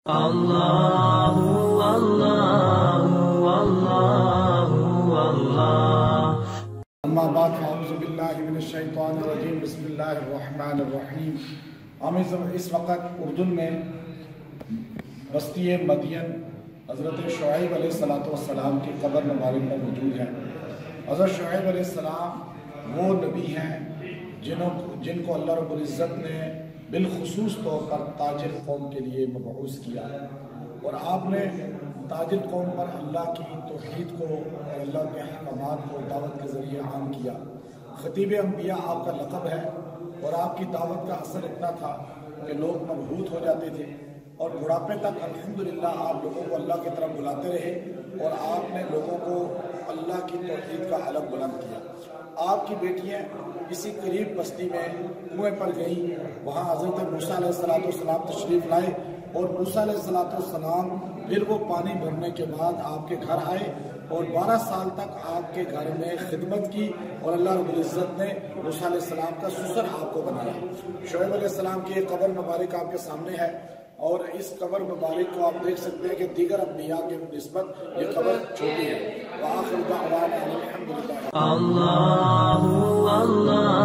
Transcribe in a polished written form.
اللہ اللہ اللہ اللہ۔ اما بعد فاعوذ باللہ من الشیطان الرجیم، بسم اللہ الرحمن الرحیم۔ ہم اس وقت اردن میں بستی مدین حضرت شعیب علیہ السلام کی قبر مبارک پر موجود ہیں۔ حضرت شعیب علیہ السلام وہ نبی ہیں جن کو اللہ رب العزت نے بالخصوص طور پر تاجر قوم کے لیے مبعوث کیا، اور آپ نے تاجر قوم پر اللہ کی توحید کو اور اللہ کے احکامات کو دعوت کے ذریعے عام کیا۔ خطیب انبیاء آپ کا لقب ہے، اور آپ کی دعوت کا اثر اتنا تھا کہ لوگ مبہوت ہو جاتے تھے، اور بڑھاپے تک الحمدللہ آپ لوگوں کو اللہ کی طرف بلاتے رہے، اور آپ نے لوگوں کو اللہ کی توحید کا علم بلند کیا۔ آپ کی بیٹیاں اسی قریب بستی میں کنویں پر گئیں، وہاں حضرت موسیٰ علیہ السلام تشریف لائے، اور موسیٰ علیہ السلام پھر وہ پانی بھرنے کے بعد آپ کے گھر آئے، اور 12 سال تک آپ کے گھر میں خدمت کی، اور اللہ رب العزت نے موسیٰ علیہ السلام کا سسر آپ کو بنایا۔ شعیب علیہ السلام کی ایک قبر مبارک آپ کے سامنے ہے، اور اس قبر مبارک کو آپ دیکھ سکتے ہیں کہ دیگر انبیاء کے نسبت یہ قبر چھوٹی ہے۔ وآخر دعوانا الحمدللہ۔ اللہ اللہ